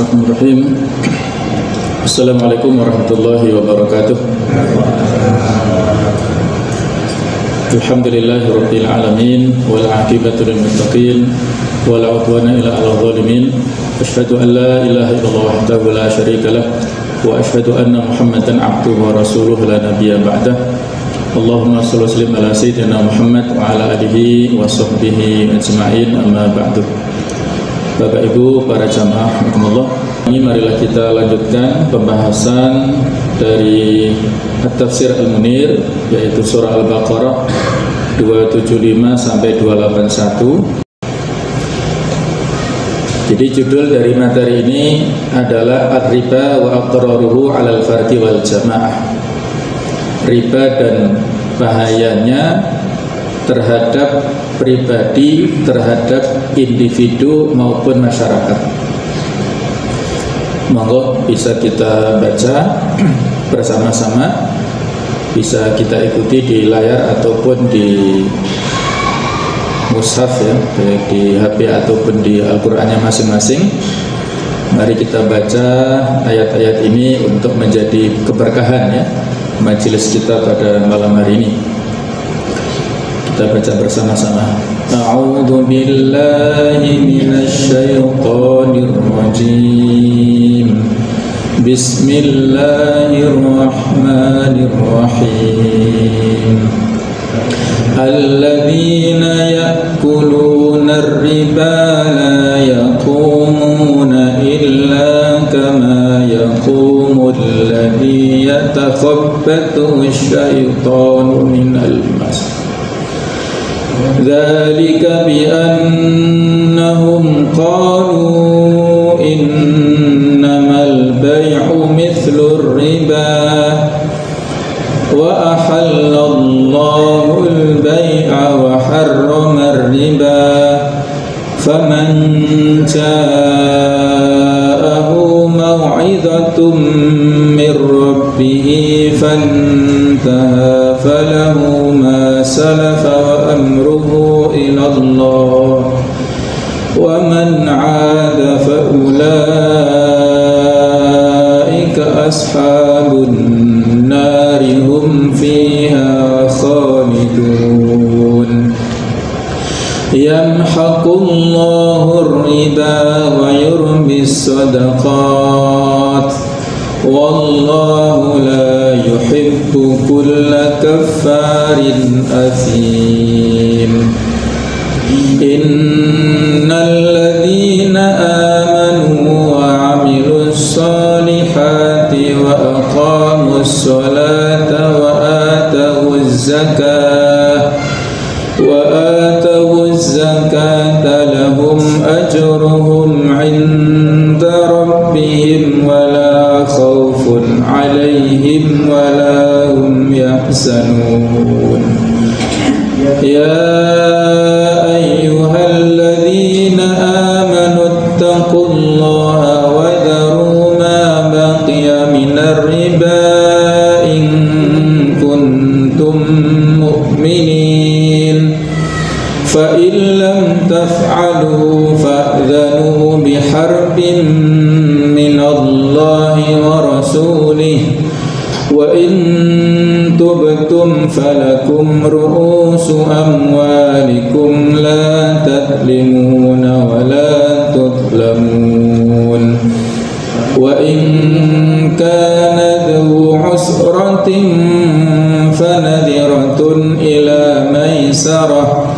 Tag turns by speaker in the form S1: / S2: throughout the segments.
S1: Bismillahirrahmanirrahim. Assalamualaikum warahmatullahi wabarakatuh. Alhamdulillahirabbil alamin wal 'aqibatu lil muttaqin wala 'udwana illa 'alal zalimin. Asyhadu an la ilaha illallah wahdahu la syarika lah wa asyhadu anna Muhammadan 'abduhu wa rasuluhu la nabiyya ba'dah. Allahumma shalli wa sallim ala sayyidina Muhammad wa ala alihi wa sahbihi ajma'in, amma ba'du. Bapak Ibu para jamaah rahimakumullah, ini marilah kita lanjutkan pembahasan dari At-Tafsir Al-Munir, yaitu surah Al-Baqarah 275 sampai 281. Jadi judul dari materi ini adalah Ar-Riba wa aqraruhu 'alal fardi wal jamaah. Riba dan bahayanya terhadap pribadi, terhadap individu maupun masyarakat. Monggo bisa kita baca bersama-sama, bisa kita ikuti di layar ataupun di mushaf ya, baik di HP ataupun di Al-Qur'annya masing-masing. Mari kita baca ayat-ayat ini untuk menjadi keberkahan ya majelis kita pada malam hari ini. Kita baca bersama-sama. A'udzu billahi minasy syaithanir rajim. Bismillahirrahmanirrahim. Alladzina ya'kuluna ar-riba la yaqumuna illa kama yaqumu alladhi yatakhabbathu asy-syaitanu minal mas. Dzalika bi annahum qalu innamal bay'u mithlur riba wa ahallallahu al-bay'a wa harrama ar-riba faman ja'ahu maw'izatun min rabbih fantaha falahu ma salafa wa amruhu ila Allah wa man 'ada fa ulaika ashabun nari hum fiha khalidun. Yamhaqullahu ar-riba wa yurbis sadaqat wallahu la yuhibbu kulla kaffarin athim. Innal ladzina amanu wa 'amilus solihati wa aqamus solata wa atawuz zakata lahum ajruhum 'inda rabbihim wa la khawfun 'alaihim wa la hum yahzanun. Ya ayyuhalladzina amanu ittaqullaha wa dharu ma baqiya minar riba in kuntum mu'minin fa in lam taf'alu fa'dhanu biharbin minallahi wa rasulih wa in tubtum falakum ru'usu amwalikum la tadlimuna wa la tudlamun wa in kana dhu usratin fanadhiratun ila maisarah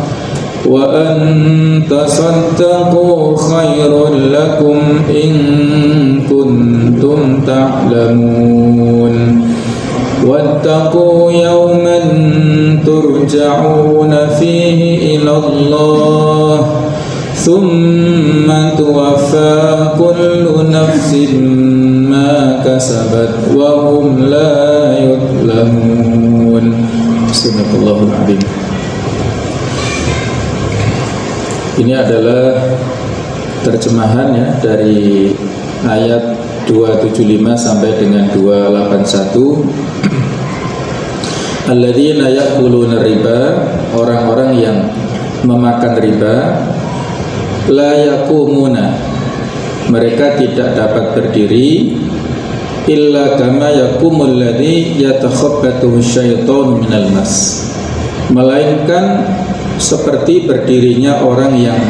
S1: wa an tasaddaqu khairul lakum in kuntum ta'lamun. Wattaqu yawman turja'una fihi ila Allah thumma tuwaffa kullu nafsin ma kasabat wa hum la yudlamun. Subhanallahul azim. Ini adalah terjemahan ya dari ayat 275 sampai dengan 281. Alladzina ya'kuluna riba, orang-orang yang memakan riba, la yaqumuna, mereka tidak dapat berdiri illa kama yakumul ladzi yatakhabbathu syaitanu minal mas, melainkan seperti berdirinya orang yang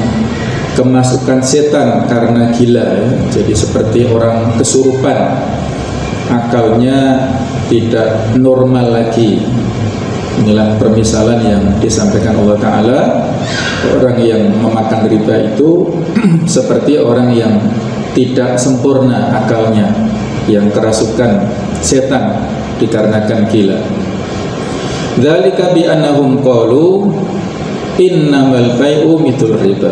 S1: kemasukan setan karena gila ya. Jadi seperti orang kesurupan, akalnya tidak normal lagi. Inilah permisalan yang disampaikan Allah Ta'ala. Orang yang memakan riba itu seperti orang yang tidak sempurna akalnya, yang kerasukan setan dikarenakan gila. Dzalika bi annahum qalu innamal bai'u mithlur riba.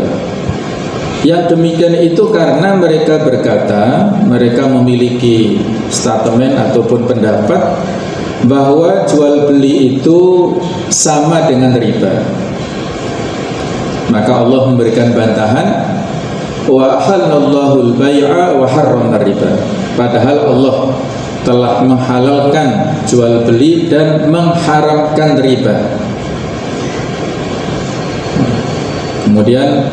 S1: Yang demikian itu karena mereka berkata, mereka memiliki statement ataupun pendapat bahwa jual beli itu sama dengan riba. Maka Allah memberikan bantahan, wa halallahu al-bai'a wa harrama riba. Padahal Allah telah menghalalkan jual beli dan mengharamkan riba. Kemudian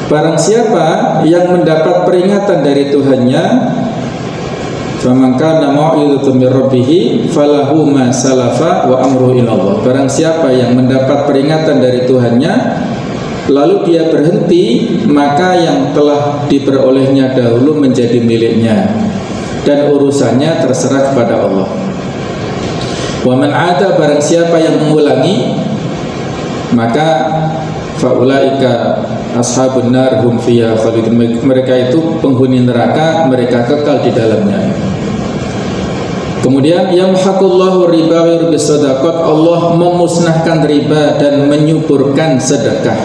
S1: barang siapa yang mendapat peringatan dari Tuhannya, faman kana mau'izatun mir rabbih falahu ma salafa wa amruhu ila Allah. Barang siapa yang mendapat peringatan dari Tuhannya lalu dia berhenti, maka yang telah diperolehnya dahulu menjadi miliknya dan urusannya terserah kepada Allah. Wa man 'ada, barang siapa yang mengulangi, maka faulaika ashabun nar hum fiha khalidun. Mereka itu penghuni neraka, mereka kekal di dalamnya. Kemudian yamhaqullahu riba wa yurbis shadaqat, Allah memusnahkan riba dan menyuburkan sedekah.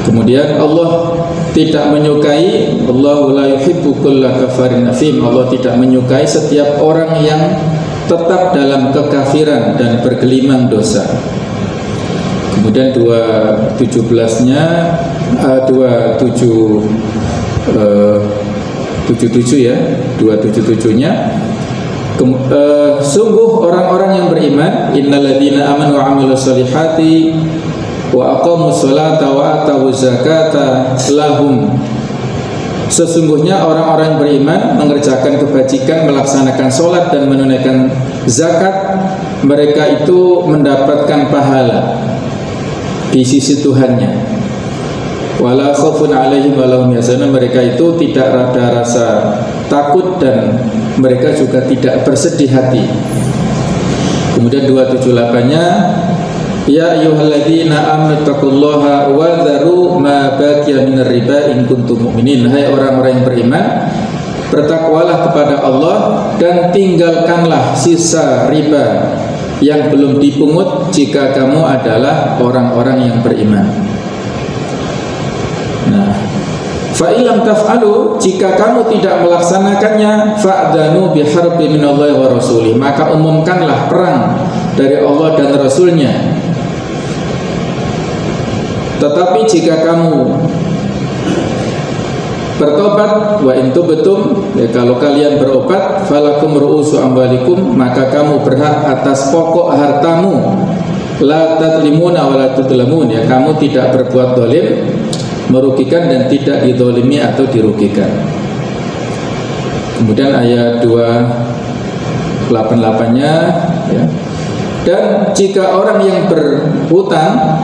S1: Kemudian Allah tidak menyukai, Allahu la yuhibbu kulla kafarin afim, Allah tidak menyukai setiap orang yang tetap dalam kekafiran dan bergelimang dosa. Kemudian 2:17-nya 2:77 ya, 2:77-nya sungguh orang-orang yang beriman, innalladzina amanu wa 'amilus solihati wa aqamus sholata wa atawuz zakata lahum, sesungguhnya orang-orang yang beriman mengerjakan kebajikan, melaksanakan sholat dan menunaikan zakat, mereka itu mendapatkan pahala di sisi Tuhannya. Wala khaufun 'alaihim wa lahum yahzanun, mereka itu tidak ada rasa takut dan mereka juga tidak bersedih hati. Kemudian 2:78-nya ya ayyuhalladzina amanu taqullaha wa dharu ma baqiya minar riba in kuntum mu'minin. Hai orang-orang yang beriman, bertakwalah kepada Allah dan tinggalkanlah sisa riba yang belum dipungut jika kamu adalah orang-orang yang beriman. Nah, fa illam taf'alu, jika kamu tidak melaksanakannya, fa'danu biharbi minallahi wa rasulih, maka umumkanlah perang dari Allah dan Rasulnya. Tetapi jika kamu bertobat, wa intu betum, ya, kalau kalian berobat, falakum ru'usu amwalikum, maka kamu berhak atas pokok hartamu, la tadlimuna wa la tudlamun, ya, kamu tidak berbuat zalim, merugikan dan tidak dizalimi atau dirugikan. Kemudian ayat 288-nya ya, dan jika orang yang berhutang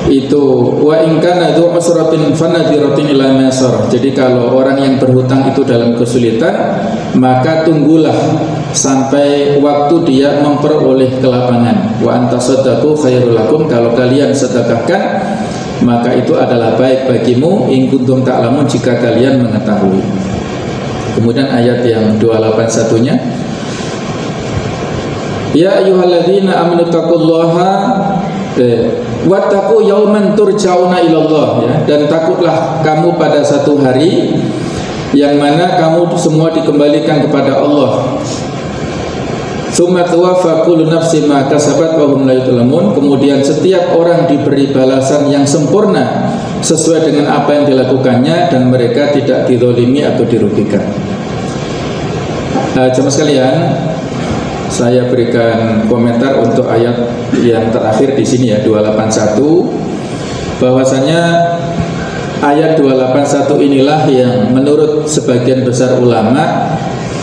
S1: itu wa in kana dzu usratin fanadhiratin ila maisarah. Jadi kalau orang yang berhutang itu dalam kesulitan, maka tunggulah sampai waktu dia memperoleh kelapangan. Wa antasaddaqu khairul lakum, kalau kalian sedekahkan maka itu adalah baik bagimu, in kuntum ta'lamun, jika kalian mengetahui. Kemudian ayat yang 281-nya, ya ayyuhalladzina amanu taqullaha wattaqu yauman turja'una ilallah, ya, dan takutlah kamu pada satu hari yang mana kamu semua dikembalikan kepada Allah. Tsumma tuwaffa kullu nafsin ma kasabat wa hum la yuzlamun, kemudian setiap orang diberi balasan yang sempurna sesuai dengan apa yang dilakukannya dan mereka tidak dizalimi atau dirugikan. Jemaah sekalian, saya berikan komentar untuk ayat yang terakhir di sini ya, 281. bahwasanya ayat 281 inilah yang menurut sebagian besar ulama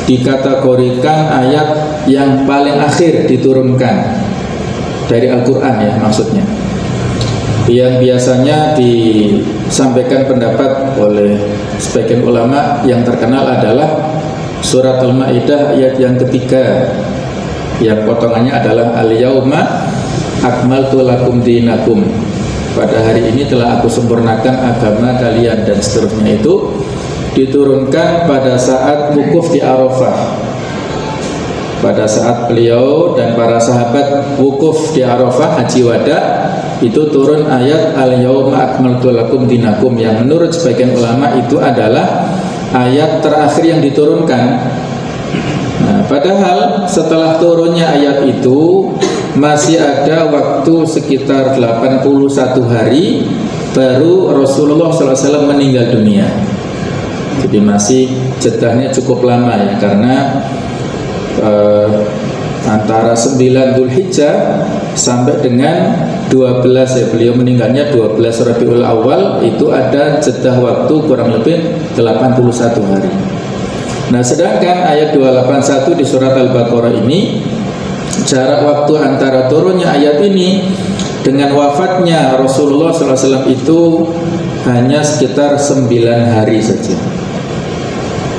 S1: dikategorikan ayat yang paling akhir diturunkan dari Al-Quran ya maksudnya, yang biasanya disampaikan pendapat oleh sebagian ulama yang terkenal adalah surat Al-Maidah ayat yang ketiga, yang potongannya adalah al-yauma akmaltu lakum dinakum, pada hari ini telah aku sempurnakan agama kalian, dan seterusnya. Itu diturunkan pada saat wukuf di Arafah, pada saat beliau dan para sahabat wukuf di Arafah haji wada, itu turun ayat al-yauma akmaltu lakum dinakum, yang menurut sebagian ulama itu adalah ayat terakhir yang diturunkan. Nah, padahal setelah turunnya ayat itu masih ada waktu sekitar 81 hari baru Rasulullah SAW meninggal dunia. Jadi masih jedahnya cukup lama ya, karena antara 9 Dzulhijjah sampai dengan 12 ya, beliau meninggalnya 12 Rabiul Awal, itu ada jedah waktu kurang lebih 81 hari. Nah, sedangkan ayat 281 di surat Al-Baqarah ini, jarak waktu antara turunnya ayat ini dengan wafatnya Rasulullah SAW itu hanya sekitar 9 hari saja.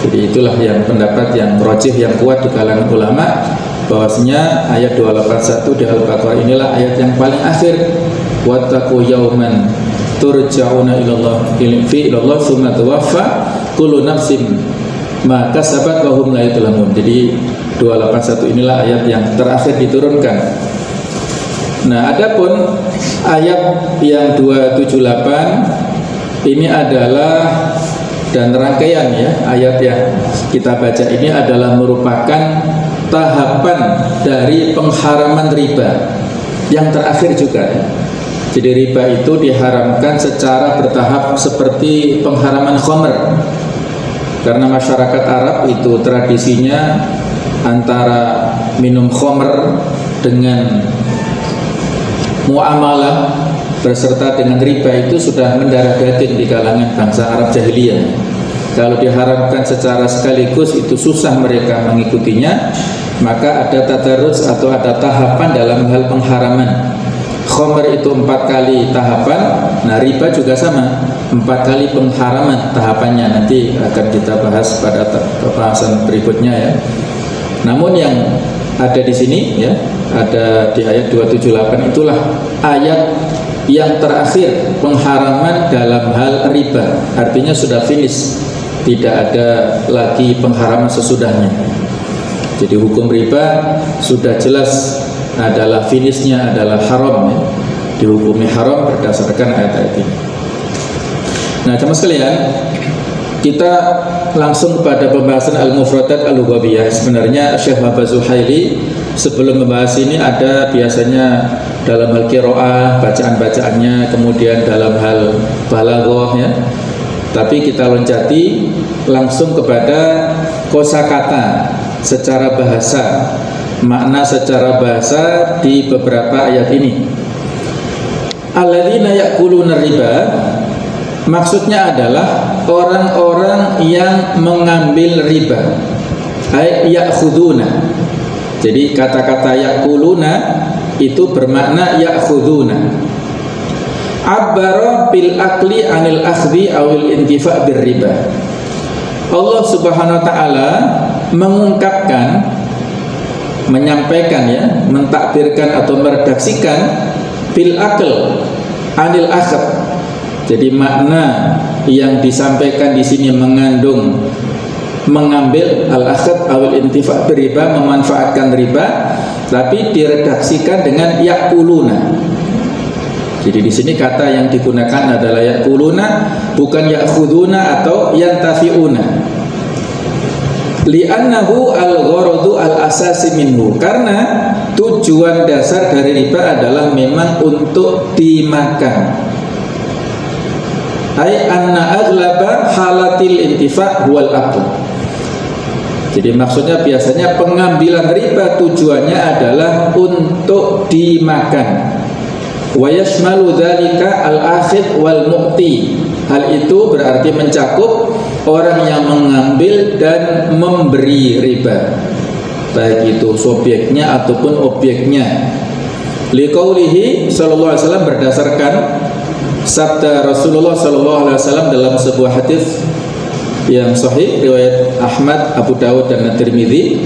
S1: Jadi itulah yang pendapat yang rajih, yang kuat di kalangan ulama, bahwasanya ayat 281 di Al-Baqarah inilah ayat yang paling akhir. Wattaqu yauman turja'una ilallah tsumma tuwaffa kullu nafsin ma kasabat wa hum la yuzlamun. Jadi 281 inilah ayat yang terakhir diturunkan. Nah, adapun ayat yang 278 ini adalah, dan rangkaian ya ayat yang kita baca ini adalah merupakan tahapan dari pengharaman riba yang terakhir juga ya. Jadi riba itu diharamkan secara bertahap seperti pengharaman khamr, karena masyarakat Arab itu tradisinya antara minum khamr dengan muamalah berserta dengan riba itu sudah mendarah daging di kalangan bangsa Arab jahiliyah. Kalau diharamkan secara sekaligus itu susah mereka mengikutinya, maka ada tadarus atau ada tahapan dalam hal pengharaman. Khamr itu 4 kali tahapan, nah riba juga sama, 4 kali pengharaman tahapannya. Nanti akan kita bahas pada pembahasan berikutnya ya. Namun yang ada di sini ya, ada di ayat 278 itulah ayat yang terakhir pengharaman dalam hal riba. Artinya sudah finish, tidak ada lagi pengharaman sesudahnya. Jadi hukum riba sudah jelas adalah finishnya adalah haram ya. Dihukumi haram berdasarkan ayat-ayat ini. Nah, teman sekalian, kita langsung pada pembahasan al-mufradat al-lughawiyah. Sebenarnya Syekh Muhammad Zuhaili sebelum membahas ini ada biasanya dalam hal qiraah, bacaan-bacaannya, kemudian dalam hal balaghah ya. Tapi kita loncati langsung kepada kosakata secara bahasa, makna secara bahasa di beberapa ayat ini. Alladzina ya'kuluna riba, maksudnya adalah orang-orang yang mengambil riba, ay ya'khuduna. Jadi kata-kata ya'kuluna itu bermakna ya'khuduna. Abbara bil akli anil akhdhi awil intifa' bir riba. Allah Subhanahu wa taala mengungkapkan, menyampaikan ya, mentakbirkan atau meredaksikan bil akl anil akhd. Jadi makna yang disampaikan di sini mengandung mengambil al-akhd awil intifa' bir riba, memanfaatkan riba, tapi diredaksikan dengan ya'kuluna. Jadi di sini kata yang digunakan adalah ya'kuluna, bukan ya'khuduna atau yantafi'una. Li'annahu al-gharadu al-asasi minhu, karena tujuan dasar dari riba adalah memang untuk dimakan. Ai anna aghlaba halatil intifa' wal aql. Jadi maksudnya biasanya pengambilan riba tujuannya adalah untuk dimakan. Wa yashmalu dzalika al-akhidh wal mu'ti. Hal itu berarti mencakup orang yang mengambil dan memberi riba, baik itu subjeknya ataupun objeknya. Liqaulihi sallallahu alaihi wasallam, berdasarkan sabda Rasulullah sallallahu alaihi wasallam dalam sebuah hadis yang sahih riwayat Ahmad, Abu Dawud dan At-Tirmidzi,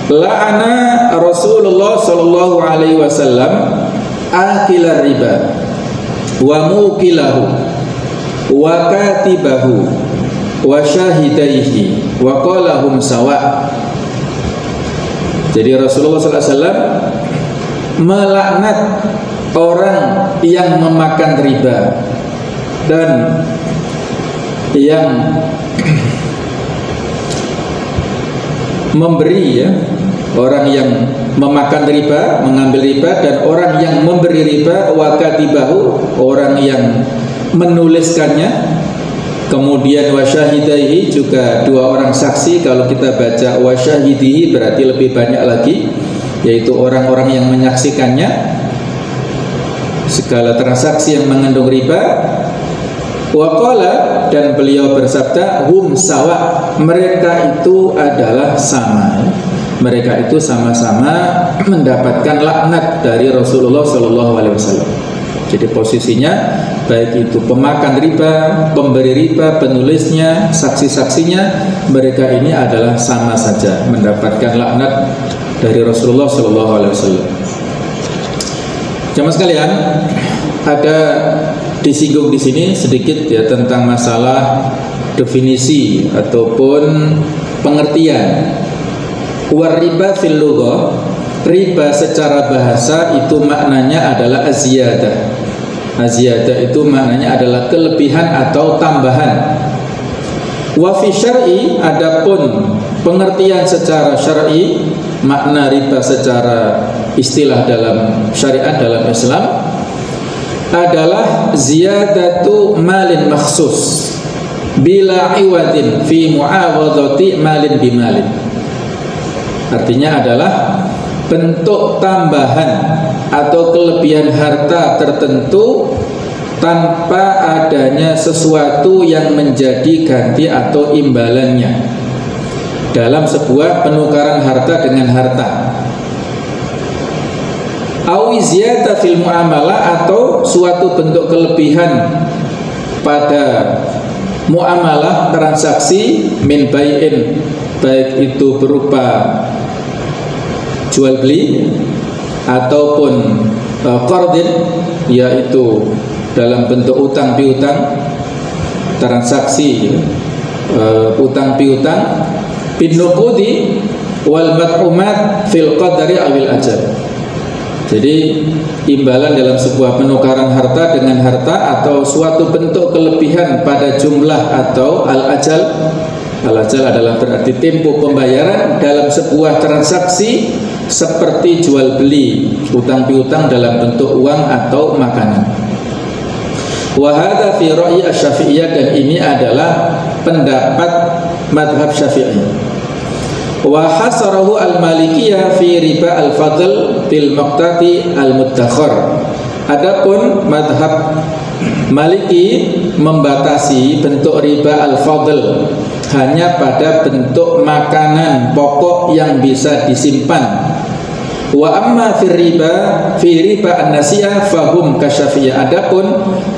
S1: la'ana Rasulullah sallallahu alaihi wasallam akilar riba wa mukilahu wa katibahu wa syahidaihi wa qalahum sawa. Jadi Rasulullah sallallahu alaihi wasallam melaknat orang yang memakan riba dan yang memberi, ya, orang yang memakan riba, mengambil riba, dan orang yang memberi riba, wa katibahu, orang yang menuliskannya, kemudian wa syahidaihi, juga dua orang saksi. Kalau kita baca wa syahidihi berarti lebih banyak lagi, yaitu orang-orang yang menyaksikannya, segala transaksi yang mengandung riba. Wa qala, dan beliau bersabda, hum sawa, mereka itu adalah sama, mereka itu sama-sama mendapatkan laknat dari Rasulullah SAW. Jadi posisinya baik itu pemakan riba, pemberi riba, penulisnya, saksi-saksinya, mereka ini adalah sama saja mendapatkan laknat dari Rasulullah SAW. Jamaah sekalian, ada disinggung di sini sedikit ya tentang masalah definisi ataupun pengertian. Wariba fil lughah, riba secara bahasa itu maknanya adalah aziyadah. Aziyadah itu maknanya adalah kelebihan atau tambahan. Wa fi syar'i, adapun pengertian secara syar'i, makna riba secara istilah dalam syariat, dalam Islam, adalah ziyadatu malin makhsus bila iwadin fi muawadati malin bimalin. Artinya adalah bentuk tambahan atau kelebihan harta tertentu tanpa adanya sesuatu yang menjadi ganti atau imbalannya dalam sebuah penukaran harta dengan harta. Awi ziyada fil muamalah, atau suatu bentuk kelebihan pada muamalah, transaksi, min bai'in, baik itu berupa jual beli ataupun qardin, yaitu dalam bentuk utang piutang, transaksi utang piutang, bin nuqudi wal mat'umat fil qadari awil ajal. Jadi imbalan dalam sebuah penukaran harta dengan harta, atau suatu bentuk kelebihan pada jumlah atau al-ajal. Al-ajal adalah berarti tempo pembayaran dalam sebuah transaksi seperti jual beli, utang piutang dalam bentuk uang atau makanan. Wa hadza fi ra'yi asy-Syafi'iyah, dan ini adalah pendapat mazhab Syafi'i. Wa hasarahu al-Malikiyah fi riba al-fadl bil maqtati al-muddakhar. Adapun mazhab Maliki membatasi bentuk riba al-fadl hanya pada bentuk makanan pokok yang bisa disimpan. Wa amma fi riba an-nasi'ah fahum kasyafi'iyah. Adapun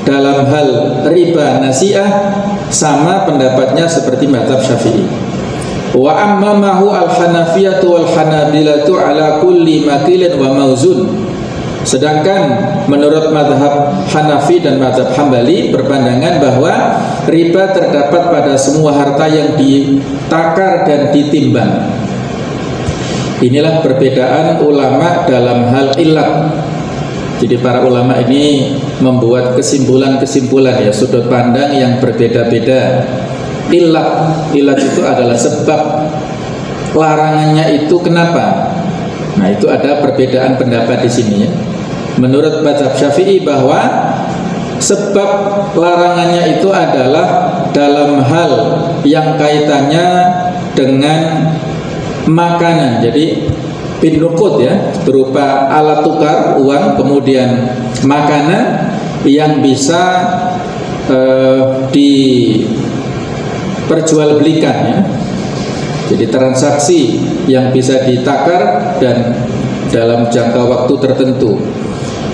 S1: dalam hal riba nasi'ah, sama pendapatnya seperti mazhab Syafi'i. Wa amma mahu al-hanafiyatu wal hanabilatu ala kulli makilin wa mauzun. Sedangkan menurut mazhab Hanafi dan mazhab Hambali berpandangan bahwa riba terdapat pada semua harta yang ditakar dan ditimbang. Inilah perbedaan ulama dalam hal ilat. Jadi para ulama ini membuat kesimpulan-kesimpulan, ya, sudut pandang yang berbeda-beda. Ilat itu adalah sebab larangannya itu kenapa. Nah, itu ada perbedaan pendapat di sini, ya. Menurut mazhab Syafi'i bahwa sebab larangannya itu adalah dalam hal yang kaitannya dengan makanan. Jadi bin nuqud ya, berupa alat tukar uang, kemudian makanan yang bisa diperjualbelikan ya. Jadi transaksi yang bisa ditakar dan dalam jangka waktu tertentu.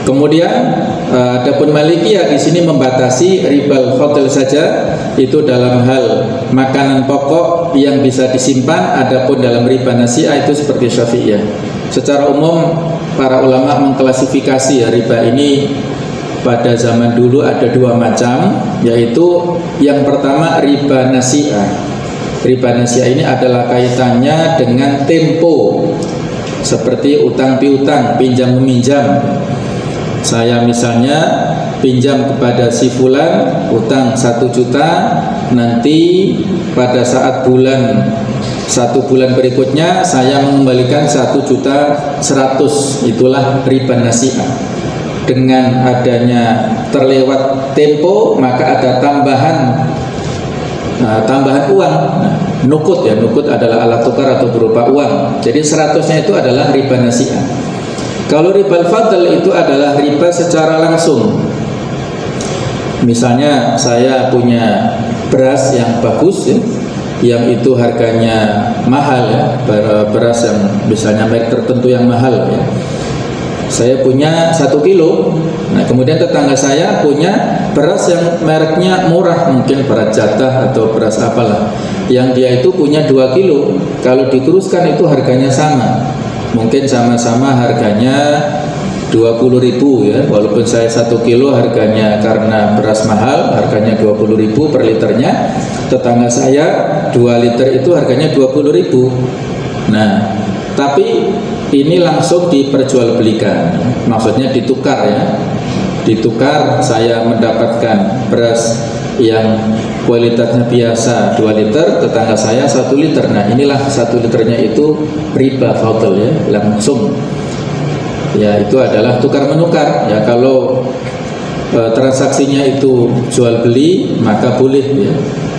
S1: Kemudian adapun Malikiyah di sini membatasi ribal fadl saja, itu dalam hal makanan pokok yang bisa disimpan. Adapun dalam riba nasi'ah itu seperti Syafi'iyah. Secara umum para ulama mengklasifikasi ya riba ini pada zaman dulu ada dua macam, yaitu yang pertama riba nasi'ah. Riba nasi'ah ini adalah kaitannya dengan tempo, seperti utang piutang, pinjam meminjam. Saya misalnya pinjam kepada si fulan utang 1 juta, nanti pada saat satu bulan berikutnya saya mengembalikan 1.100.000. Itulah riba nasi'ah. Dengan adanya terlewat tempo, maka ada tambahan uang. Nuqud ya, nuqud adalah alat tukar atau berupa uang. Jadi 100-nya itu adalah riba nasi'ah. Kalau riba fadl itu adalah riba secara langsung. Misalnya saya punya beras yang bagus ya, yang itu harganya mahal ya, beras yang misalnya merek tertentu yang mahal ya. Saya punya 1 kilo. Nah kemudian tetangga saya punya beras yang mereknya murah, mungkin beras jatah atau beras apalah, yang dia itu punya 2 kilo. Kalau dikuruskan itu harganya sama, mungkin sama-sama harganya 20.000 ya, walaupun saya 1 kilo harganya karena beras mahal harganya 20.000 per liternya, tetangga saya 2 liter itu harganya 20.000. Nah tapi ini langsung diperjualbelikan, maksudnya ditukar ya, ditukar. Saya mendapatkan beras yang kualitasnya biasa 2 liter, tetangga saya 1 liter. Nah inilah 1 liternya itu riba fadl ya, langsung ya, itu adalah tukar menukar ya. Kalau transaksinya itu jual beli maka boleh ya.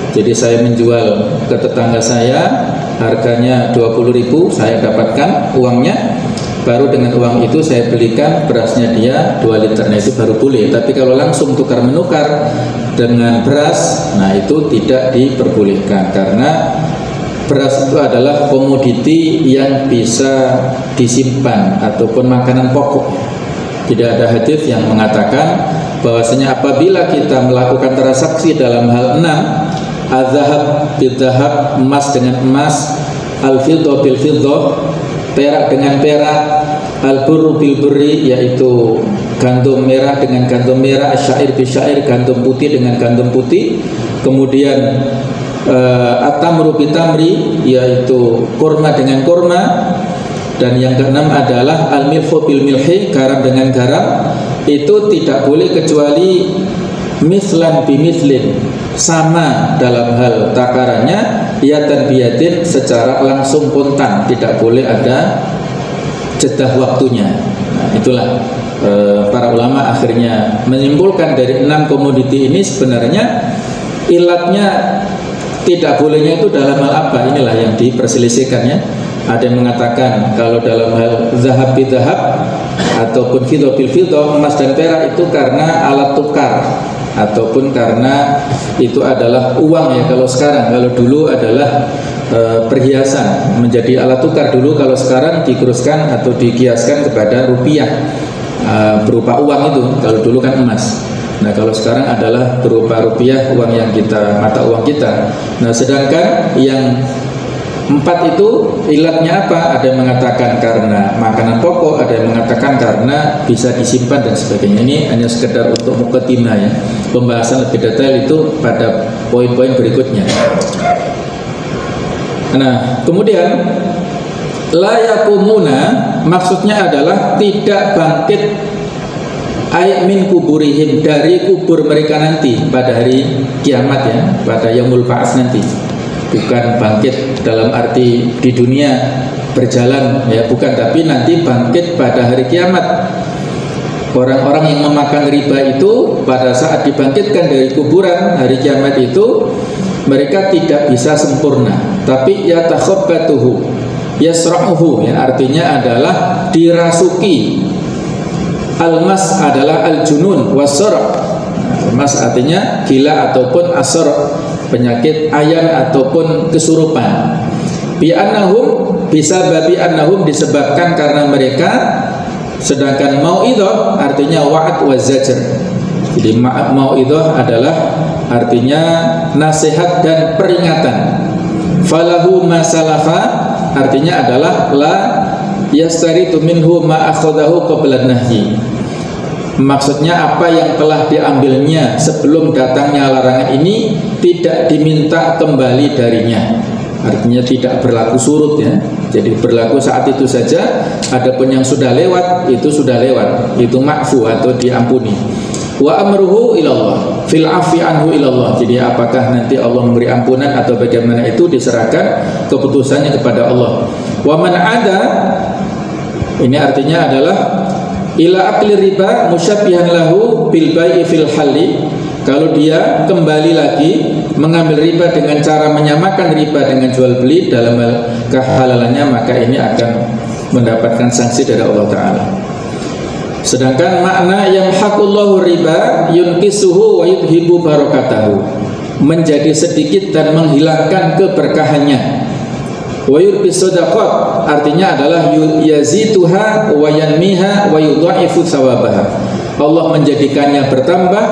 S1: Jadi saya menjual ke tetangga saya harganya 20.000, saya dapatkan uangnya, baru dengan uang itu saya belikan berasnya dia 2 liter. Nah itu baru boleh. Tapi kalau langsung tukar menukar dengan beras, nah itu tidak diperbolehkan, karena beras itu adalah komoditi yang bisa disimpan ataupun makanan pokok. Tidak ada hadis yang mengatakan bahwasanya apabila kita melakukan transaksi dalam hal 6, az-zahab bil-zahab, emas dengan emas, al-fiddah bil-fiddah, perak dengan perak, al-burru bil-burri, yaitu gandum merah dengan gandum merah, asyair bil-syair, gandum putih dengan gandum putih, kemudian at-tamru bil-tamri, yaitu kurma dengan kurma, dan yang keenam adalah al-milhu bil-milhi, garam dengan garam. Itu tidak boleh kecuali mislan bimislin, sama dalam hal takarannya, yatan biyatin, secara langsung kontan, tidak boleh ada jeda waktunya. Nah, itulah para ulama akhirnya menyimpulkan dari 6 komoditi ini sebenarnya ilatnya tidak bolehnya itu dalam hal apa, inilah yang diperselisihkan ya. Ada yang mengatakan kalau dalam hal zahab bidhahab ataupun fiddah bil fiddah, emas dan perak itu karena alat tukar ataupun karena itu adalah uang ya. Kalau sekarang, kalau dulu adalah perhiasan, menjadi alat tukar dulu. Kalau sekarang dikuruskan atau dikiaskan kepada rupiah, berupa uang itu. Kalau dulu kan emas. Nah kalau sekarang adalah berupa rupiah, uang yang kita, mata uang kita. Nah sedangkan yang 4 itu ilatnya apa? Ada yang mengatakan karena makanan pokok, ada yang mengatakan karena bisa disimpan dan sebagainya. Ini hanya sekedar untuk muqaddimah ya. Pembahasan lebih detail itu pada poin-poin berikutnya. Nah, kemudian la yakumuna maksudnya adalah tidak bangkit ay min kuburihim, dari kubur mereka nanti pada hari kiamat ya, pada yaumul ba'ats nanti. Bukan bangkit dalam arti di dunia berjalan ya, bukan, tapi nanti bangkit pada hari kiamat. Orang-orang yang memakan riba itu pada saat dibangkitkan dari kuburan hari kiamat itu mereka tidak bisa sempurna, tapi yatakhabbatuhu, Yasra'uhu ya, artinya adalah dirasuki. Al-mas adalah al-junun wasara. Mas artinya gila ataupun asar, penyakit ayan ataupun kesurupan. Bi annahum, bisa babi annahum, disebabkan karena mereka. Sedangkan mau'idhah artinya wa'ad wa zajr. Jadi mau'idhah adalah artinya nasihat dan peringatan. Falahu ma salafa artinya adalah la yastaritu minhu ma akhadahu qabla nahyi. Maksudnya apa yang telah diambilnya sebelum datangnya larangan ini tidak diminta kembali darinya. Artinya tidak berlaku surut ya. Jadi berlaku saat itu saja. Adapun yang sudah lewat itu sudah lewat. Itu ma'fu atau diampuni. Wa amruhu ilallah, fil afi anhu ilallah. Jadi apakah nanti Allah memberi ampunan atau bagaimana itu diserahkan keputusannya kepada Allah. Wa man ada, ini artinya adalah ila akli riba musyabbihan lahu bil bai'i fil halli. Kalau dia kembali lagi mengambil riba dengan cara menyamakan riba dengan jual beli dalam kehalalannya, maka ini akan mendapatkan sanksi dari Allah Ta'ala. Sedangkan makna yang yamhaqullahu riba yunkisuhu wa yudhibu barakatahu, menjadi sedikit dan menghilangkan keberkahannya. Wa yurbis sadaqat artinya adalah yazituha wa yanmiha wa yudha'ifu thawabaha. Allah menjadikannya bertambah,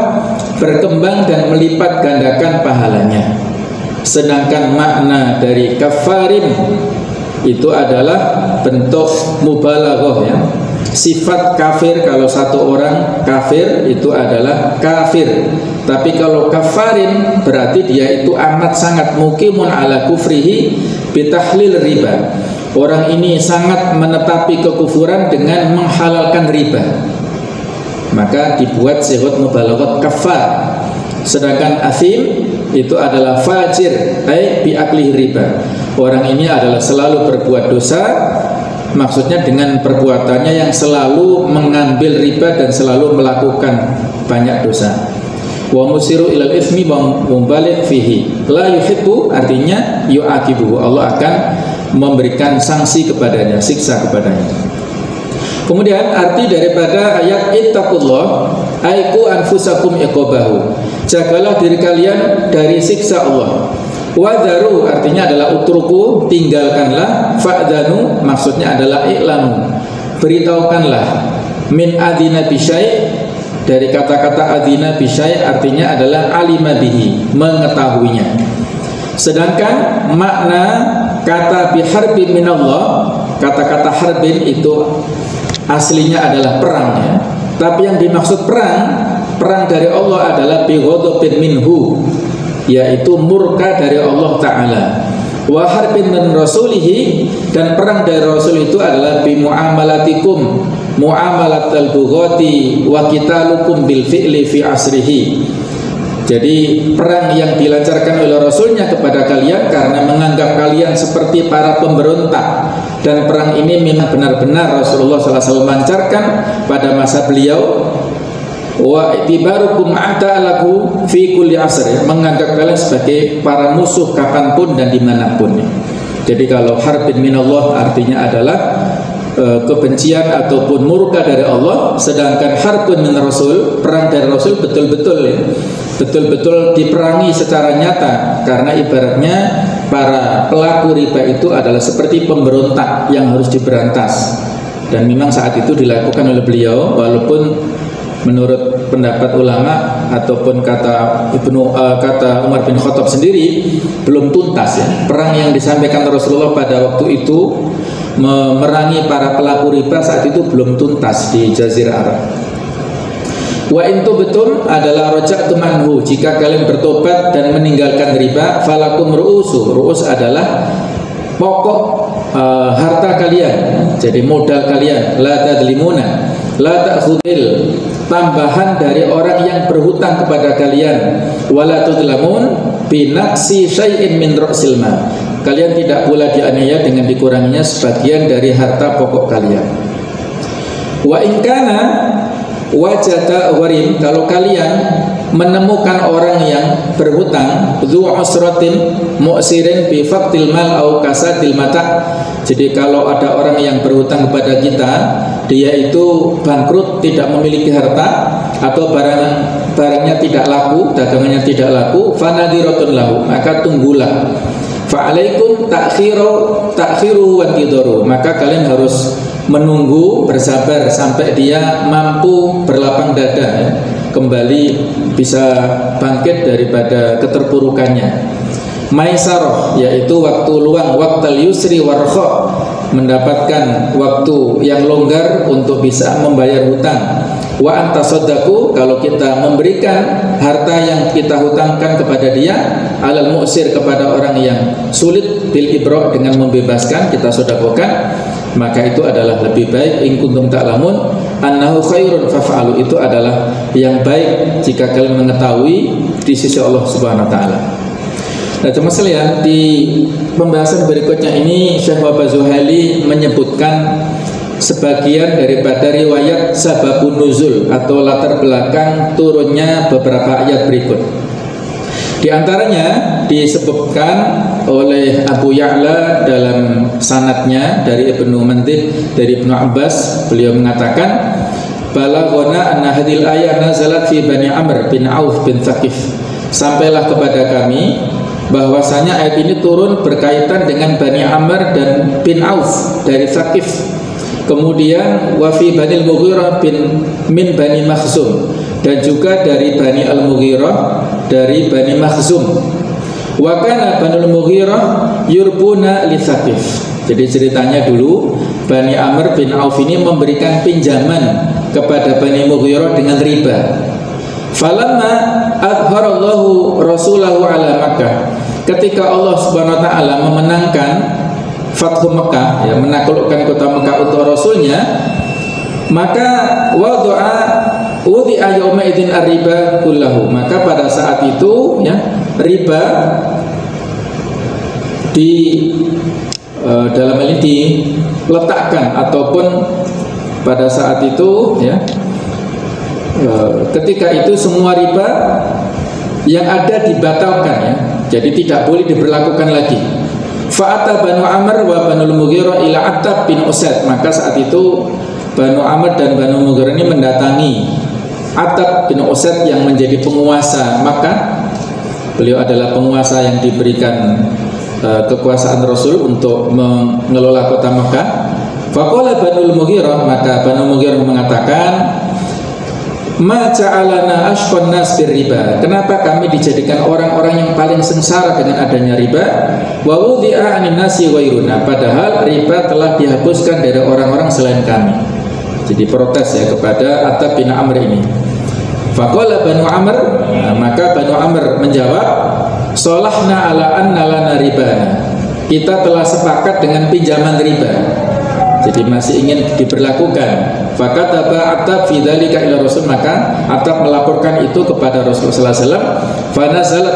S1: berkembang dan melipat gandakan pahalanya. Sedangkan makna dari kafarin itu adalah bentuk mubalaghah ya. Sifat kafir, kalau satu orang kafir itu adalah kafir. Tapi kalau kafarin berarti dia itu amat sangat muqimun ala kufrihi bitahlil riba. Orang ini sangat menetapi kekufuran dengan menghalalkan riba. Maka dibuat sighah mubalaghat kafar. Sedangkan athim itu adalah fajir, ai bi akli riba. Orang ini adalah selalu berbuat dosa. Maksudnya dengan perbuatannya yang selalu mengambil riba dan selalu melakukan banyak dosa. Wa musiru ilal itsmi wa mubaligh fihi. La yuhibbu artinya yu'aqibuhu. Allah akan memberikan sanksi kepadanya, siksa kepadanya. Kemudian arti daripada ayat ittaqullah aiku anfusakum iqabahu. Jagalah diri kalian dari siksa Allah. Wadharu artinya adalah utruku, tinggalkanlah. Fa'danu maksudnya adalah i'lamu, beritahukanlah. Min adina bisyai, dari kata-kata adina bisyai artinya adalah alima bihi, mengetahuinya. Sedangkan makna kata biharbin minallah, kata-kata harbin itu aslinya adalah perang ya. Tapi yang dimaksud perang dari Allah adalah bighadabin minhu, yaitu murka dari Allah Ta'ala. Wa harbin min rasulihi, dan perang dari Rasul itu adalah bi muamalatikum, muamalatal bughati wa qitalukum bil fi'li fi asrihi. Jadi perang yang dilancarkan oleh Rasulnya kepada kalian karena menganggap kalian seperti para pemberontak. Dan perang ini memang benar-benar Rasulullah SAW lancarkan pada masa beliau. Wa itibarukum a'ta'alaku fi kulli asr, menganggap kalian sebagai para musuh kapanpun dan dimanapun. Jadi kalau harbin minallah artinya adalah kebencian ataupun murka dari Allah. Sedangkan harbin min rasul, perang dari Rasul, betul-betul ya, betul-betul diperangi secara nyata. Karena ibaratnya para pelaku riba itu adalah seperti pemberontak yang harus diberantas. Dan memang saat itu dilakukan oleh beliau, walaupun menurut pendapat ulama ataupun kata Umar bin Khattab sendiri belum tuntas ya. Perang yang disampaikan Rasulullah pada waktu itu memerangi para pelaku riba saat itu belum tuntas di Jazirah Arab. Wa intu betul adalah raja'tum anhu, jika kalian bertobat dan meninggalkan riba, falakum ru'usu. Ru'us adalah pokok harta kalian, jadi modal kalian. La tadlimuna, la ta'khudil, tambahan dari orang yang berhutang kepada kalian. Wala tudlamun binaqsi syai'in min ra'sil mal, kalian tidak pula dianiaya dengan dikuranginya sebagian dari harta pokok kalian. Wa in kana wajata warim, kalau kalian menemukan orang yang berhutang, dzu usratin mu'sirin bi faqtil mal au kasatil mata. Jadi kalau ada orang yang berhutang kepada kita, dia itu bangkrut, tidak memiliki harta, atau barangnya tidak laku, dagangannya tidak laku, fanadiratun lahu, maka tunggulah. Fa'alaikum ta'khiru wa tidaru, maka kalian harus menunggu, bersabar sampai dia mampu berlapang dada, ya, kembali bisa bangkit daripada keterpurukannya. Maisarah, yaitu waktu luang, waktal yusri warkha, mendapatkan waktu yang longgar untuk bisa membayar hutang. Wa antasaddaqu, kalau kita memberikan harta yang kita hutangkan kepada dia, alal mu'sir, kepada orang yang sulit, bil ibra, dengan membebaskan, kita sedekahkan, maka itu adalah lebih baik. In kuntum ta'lamun annahu khairun faf'alu, itu adalah yang baik jika kalian mengetahui di sisi Allah Subhanahu wa taala. Nah, teman sekalian, di pembahasan berikutnya ini Syekh Wahbah Zuhaili menyebutkan sebagian daripada riwayat sababun nuzul atau latar belakang turunnya beberapa ayat berikut. Di antaranya disebutkan oleh Abu Ya'la dalam sanadnya dari Ibnu Mantib, dari Ibnu Abbas, beliau mengatakan, balaghana anna hadhil ayat nazalat fi Bani Amr bin Auf bin Thaqif. Sampailah kepada kami bahwasanya ayat ini turun berkaitan dengan Bani Amr dan bin Auf dari Thaqif. Kemudian wa fi Bani al-Mughirah min Bani Makhzum, dan juga dari Bani al-Mughirah dari Bani Makhzum. Wa kana Bani al-Mughirah yurbuna li Thaqif. Jadi ceritanya dulu Bani Amr bin Auf ini memberikan pinjaman kepada Bani Mughirah dengan riba. Falamma adharallahu rasulahu ala Makkah, ketika Allah Subhanahu wa taala memenangkan Fathu Mekah, ya, menaklukkan kota Mekah untuk Rasulnya, maka wudi'a yawma idzin ar-riba kullahu, maka pada saat itu, ya, riba di dalam hal ini diletakkan, ataupun pada saat itu, ya, ketika itu semua riba yang ada dibatalkan, ya, jadi tidak boleh diberlakukan lagi. Fa'ata Banu Amr wa Banu Mughirah ila Attab bin Usaid, maka saat itu Banu Amr dan Banu Mughirah ini mendatangi Attab bin Usaid yang menjadi penguasa Makkah. Beliau adalah penguasa yang diberikan kekuasaan Rasul untuk mengelola kota Makkah. Faqala Banu Mughirah, maka Banu Mughirah mengatakan, ma ja'alana ashqan nas birriba, kenapa kami dijadikan orang-orang yang paling sengsara dengan adanya riba? Wa wudhi'a 'anin nasi ghairuna, padahal riba telah dihapuskan dari orang-orang selain kami. Jadi protes, ya, kepada Attab bin Amr ini. Faqala Banu Amr, maka Banu Amr menjawab, sholahna ala anna lana ribana, kita telah sepakat dengan pinjaman riba, jadi masih ingin diberlakukan. Fakataba Attab fi dzalika ila Rasul, maka Attab melaporkan itu kepada Rasulullah sallallahu alaihi wasallam. Fanazalat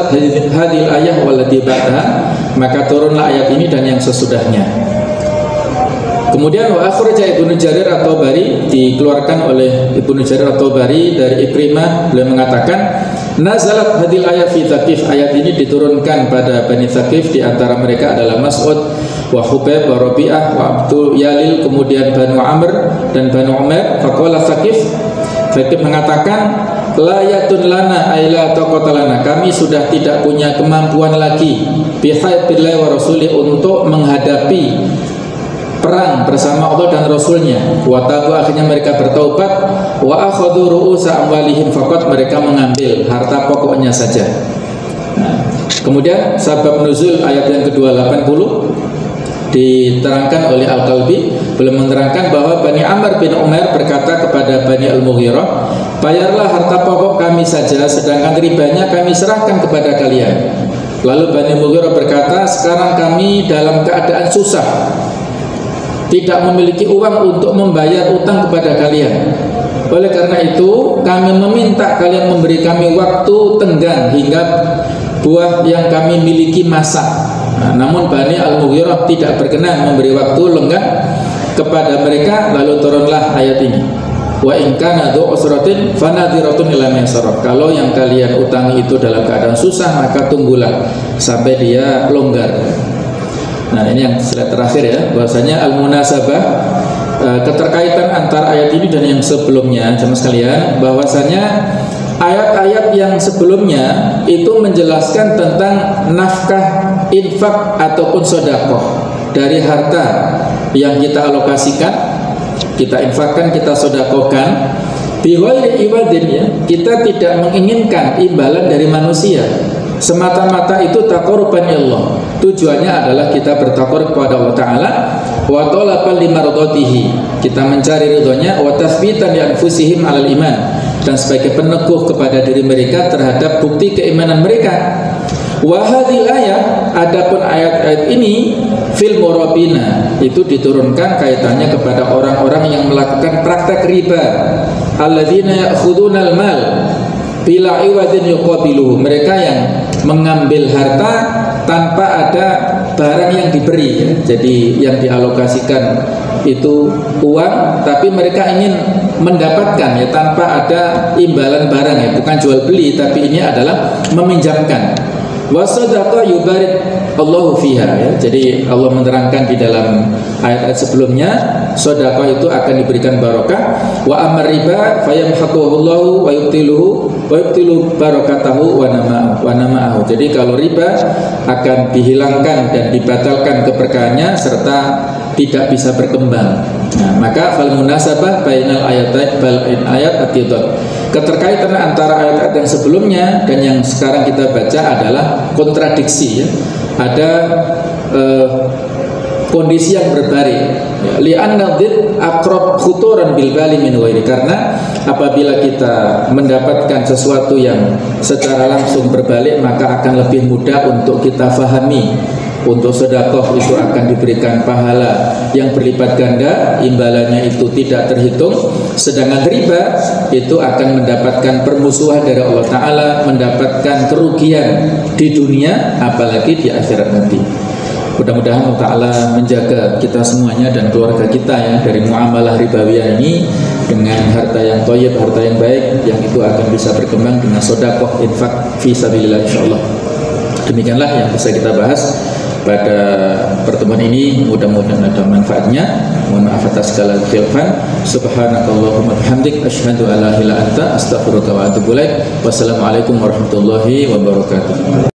S1: hadhil ayah wallati ba'daha, maka turunlah ayat ini dan yang sesudahnya. Kemudian wa akhraja Ibnu Jarir at-Tabari, dikeluarkan oleh Ibnu Jarir at-Tabari dari Ikrimah, beliau mengatakan, nazalat hadhil ayah fi Thaqif, ayat ini diturunkan pada Bani Thaqif, di antara mereka adalah Mas'ud wa Hubayb wa Rabi'ah wa Abdul Yalil, kemudian Banu Amr dan Banu Umar. Faqala Thaqif mengatakan, la yatun lana aila taqatalana, kami sudah tidak punya kemampuan lagi bihabillahi wa rasuli, untuk menghadapi perang bersama Allah dan Rasulnya. Wa tabu, akhirnya mereka bertaubat. Wa akhadhu ru'usa amwalihim faqat, mereka mengambil harta pokoknya saja. Nah, kemudian sabab nuzul ayat yang kedua 80 diterangkan oleh Al-Qalbi, belum menerangkan bahwa Bani Amr bin Umar berkata kepada Bani Al-Mughirah, bayarlah harta pokok kami saja, sedangkan ribanya kami serahkan kepada kalian. Lalu Bani Mughirah berkata, sekarang kami dalam keadaan susah, tidak memiliki uang untuk membayar utang kepada kalian. Oleh karena itu kami meminta kalian memberi kami waktu tenggang hingga buah yang kami miliki masak. Nah, namun Bani Al-Mughirah tidak berkenan memberi waktu lenggang kepada mereka, lalu turunlah ayat ini. Wa in kana dzu usratin fanadhiratun ila maisarah. Kalau yang kalian utangi itu dalam keadaan susah, maka tunggulah sampai dia longgar. Nah, ini yang slide terakhir ya, bahwasanya al-munasabah, keterkaitan antara ayat ini dan yang sebelumnya, jemaah sekalian, bahwasanya ayat-ayat yang sebelumnya itu menjelaskan tentang nafkah, infak ataupun sedekah dari harta yang kita alokasikan, kita infakkan, kita sedekahkan, bighairi iwadin, ya, kita tidak menginginkan imbalan dari manusia, semata-mata itu taqarruban Allah. Tujuannya adalah kita bertaqarrub kepada Allah Ta'ala, wa talaban limardatihi, kita mencari ridhonya, wa tathbitan li anfusihim 'alal iman, dan sebagai peneguh kepada diri mereka terhadap bukti keimanan mereka. Wa hadhil ayat, adapun ayat-ayat ini fil murabina, itu diturunkan kaitannya kepada orang-orang yang melakukan praktek riba, alladzina ya'khudunal mal bila iwadin yuqabiluhu, mereka yang mengambil harta tanpa ada barang yang diberi, ya. Jadi yang dialokasikan itu uang, tapi mereka ingin mendapatkan, ya, tanpa ada imbalan barang, ya, bukan jual beli, tapi ini adalah meminjamkan. Wasadaqa yubarik Allahu fiha, ya. Jadi Allah menerangkan di dalam ayat-ayat sebelumnya, sedekah itu akan diberikan barokah. Wa amar riba fayamhaquhu Allahu wa yubtilu barakatahu wa nama'ahu. Jadi kalau riba akan dihilangkan dan dibatalkan keberkahannya serta tidak bisa berkembang. Nah, maka fal munasabah bainal ayat atidat. Keterkaitan antara ayat-ayat yang sebelumnya dan yang sekarang kita baca adalah kontradiksi, ya. Ada kondisi yang berbalik. Li'anna dzid aqrab khuturan bil bali min ghairi, karena apabila kita mendapatkan sesuatu yang secara langsung berbalik, maka akan lebih mudah untuk kita fahami. Untuk sedekah itu akan diberikan pahala yang berlipat ganda, imbalannya itu tidak terhitung. Sedangkan riba itu akan mendapatkan permusuhan dari Allah Ta'ala, mendapatkan kerugian di dunia apalagi di akhirat nanti. Mudah-mudahan Allah Ta'ala menjaga kita semuanya dan keluarga kita, ya, dari muamalah ribawiyah ini dengan harta yang thayyib, harta yang baik, yang itu akan bisa berkembang dengan sedekah, infak fi sabilillah, insyaallah. Demikianlah yang bisa kita bahas pada pertemuan ini, mudah-mudahan ada manfaatnya. Mohon maaf atas segala khilafan. Subhanakallahumma bihamdik asyhadu an la ilaha illa anta astaghfiruka wa atubu ilaik. Wassalamualaikum warahmatullahi wabarakatuh.